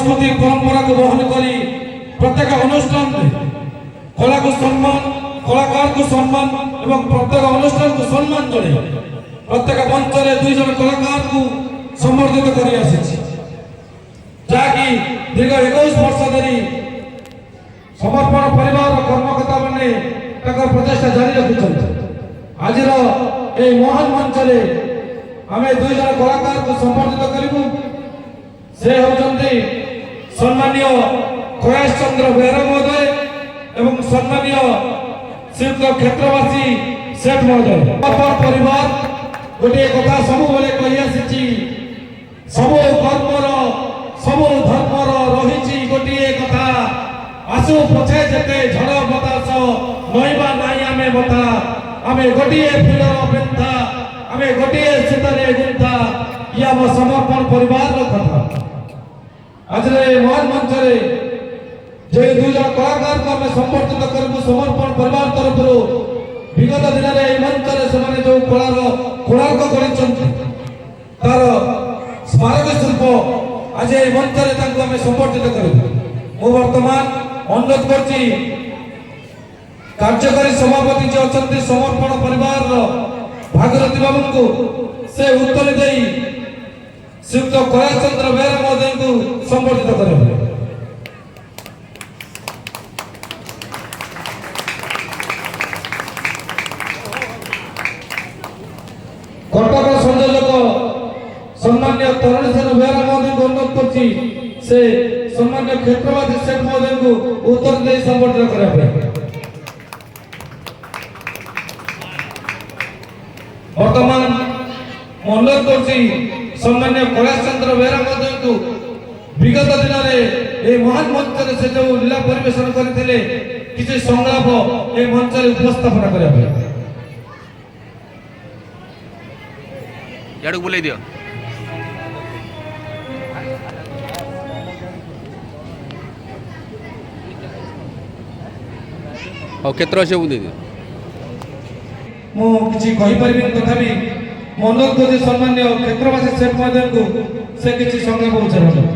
संस्कृति परंपरा को बहन करी प्रत्येक अनुष्ठान कला को सम्मान कलाकार को सम्मान एवं प्रत्येक अनुष्ठान को सम्मान जड़े प्रत्येक मंच में 2 जन कलाकार को समर्थित कर जहाँकि दीर्घ 21 वर्ष धरी समर्पण परिवार कर्मकर्ता मैंने प्रचेषा जारी रखिंट आज महान मंच आम 2 जन कलाकार को समर्थित करूँ से होती सम्मानीय कयास चंद्र बेहरा महोदय एवं सम्मानीय श्रीयुक्त क्षेत्रवासी सेठ महोदय परिवार गोटे कथा सबु कही आसी सबु कर्मर सबु धर्मर रही गोटे कथा आसु पछे जेते झड़ बतास नईबा नाई आमे बता आमे गोटे फूलर बृंदा आमे गोटे शीतरे गुंथा ये आम समर्पण परिवार कथा आज महान मंच जो 2 जन कलाकार को आम समर्थित करूँ समर्पण परिवार तरफ विगत दिन में मंच से जो कलार कोणार्क कर स्मारक शिल्प आज ये मंच आम समर्थित करूँ मु वर्तमान अनुरोध कर कार्यकारी सभापति जो अच्छा समर्पण परिवार भागीरथी बाबू को से उत्तर दे श्रीयुक्त कयास चंद्र बेहरा महोदय को संबोधित करेंगे। कटक संयोजक सम्मान्य तरुण सेन बेहरा महोदय को अनुरोध कर से सम्मान्य क्षेत्रवासी सेठ महोदय को उत्तर दे संबोधित करेंगे। वर्तमान अनुरोध कर सम्मान्य कयास चंद्र बेहरा महोदय को विगत दिन में महान मंच से जो लीला परिवेशन करते किसी संलाप ए मंच उपस्थापन करने बुलाई दियो और केतर अच्छे बुझे दियो मु किसी कहि परिबिन तथापि अनुरोध कर सम्मान्य क्षेत्रवासी सेठ महोदय को से किसी संलाप उच्चारण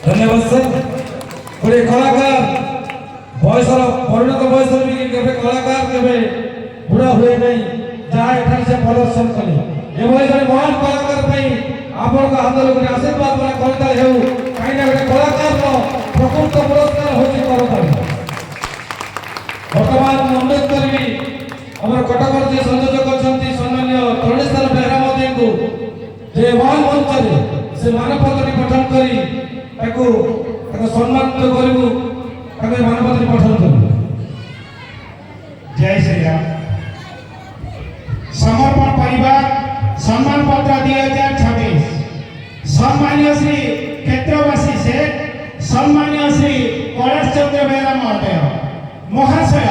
धन्यवाद सर गोटे कलाकार बयसर परिणत बयस भी केवे कलाकार केवे बुढ़ा हुए नहीं जहाँ एठार से प्रदर्शन कले एभली जन महान कलाकार आपण हाथ गोटे आशीर्वाद वाला करताल हेउ कहीं गोटे कलाकार प्रकृत पुरस्कार होची करताल वर्तमान अनुरोध करी हमर कटक जे संयोजक अच्छा सम्मान्य तरुणेश्वर बेहरा महोदय को जे महान मंच से मानपत्र पठन करी सम्मान करूँ ତାକୁ ଏ ମାନପତ୍ର ପଠାନ୍ତୁ। जय श्री राम। समर्पण परिवार सम्मान पत्र 2026 सम्मान्य श्री क्षेत्रवासी शेठ सम्मान्य श्री कैलाश चंद्र बेहरा महोदय महाशय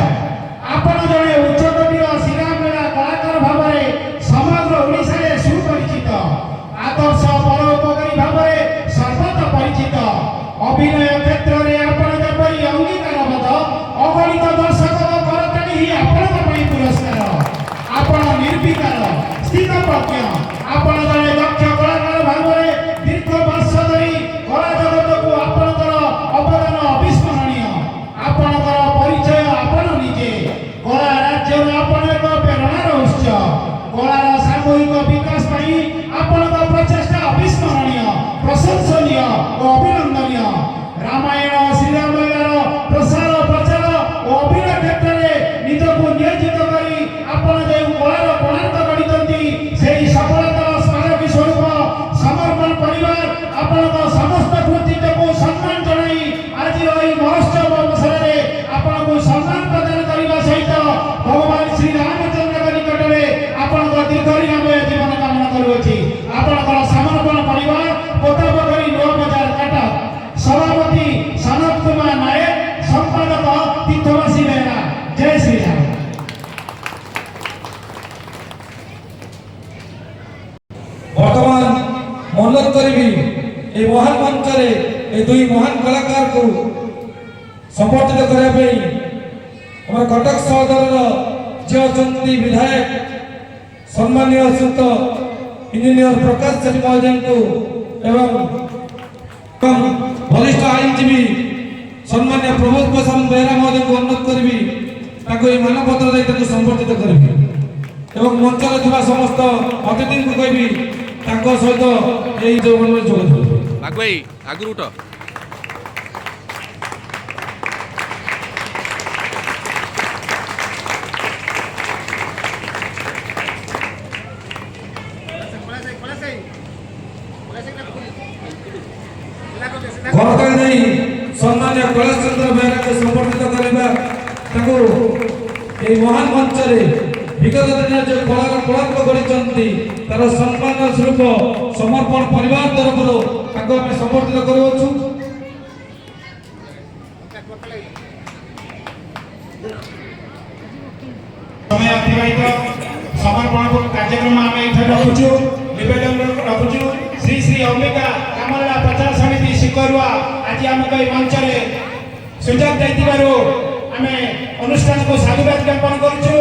आपण जड़े उच्चकोटीर श्रीराम लीला कलाकार भाव में समग्र ओडिशा सुपरिचित आदर्श परोपकारी भाव में सर्वत्र परिचित अभिनय क्षेत्र में आपण जेपरी अंगीकारबद्ध अगणित दर्शक पुरस्कार आपण निर्विकार स्थित प्रज्ञ आपण जड़े दक्ष कलाकार भाव में दीर्घ वर्ष धरी कला जगत को आपणकर अवदान अविस्मरणीय आपणकर परिचय आपण निजे कला राज्य आपण एक प्रेरणार उत्स कलार सामूहिक विकास पाई आपणकर प्रचेष्टा अविस्मरणीय प्रशंसनीय और अभिनंदनीय रामायण श्रीराम लीलार प्रसार प्रचार और अभिनय क्षेत्र में निजको नियोजित करी आपण जे कलार कोणार्थ गढ़ितंती सेही सफलतार स्मारकी स्वरूप समर्पण परिवार आपणक समस्त कृतित्व को सम्मान जणाई आज एही महोत्सव अवसर में आपणको सम्मान प्रदान करबा सहित भगवान श्री रामचंद्र निकट में आपणक दीर्घदिनमय जीवन कामना करूछि। आपणकर समर्पण परिवार कोटापकरी नवा बाजार काटा सभापति सनत कुमार नायक संपादक तीर्थवासी बेहरा। जय श्री राम। वर्तमान मनोरथ करी ए महान मंच ए दुई महान कलाकार को संबर्धित करने हमारे कटक सदर जे अच्छा विधायक सम्मानीय श्रीयुक्त इंजीनियर प्रकाश सेठी महोदय को एवं वरिष्ठ आईनजीवी सम्मान्य प्रमोद प्रसाद बेहरा महोदय को अनुरोध करी मानपत्र संबर्धित करी एवं मंचर थिबा समस्त अतिथि को कहबी ताको सहित एई जोगन में जोग भाई आगु उठ करता नहीं सम्मान्य कैलाश चंद्र बेहरा को संबर्धित करबा ताको एई महान मंच रे विगत दिन जो कलार कलात्मक गढ़ी तार सम्मान स्वरूप समर्पण परिवार तरफ आम संबर्धित करूँ। समय अतिबाहित समर्पण कार्यक्रम आम ये रखुचु निवेदन रखुचु श्री श्री अंबिका कामला प्रचार समिति शिकरुआ आज आमको ये मंच सुजोग आम अनुष्ठान को साधुवाद ज्ञापन करुचु।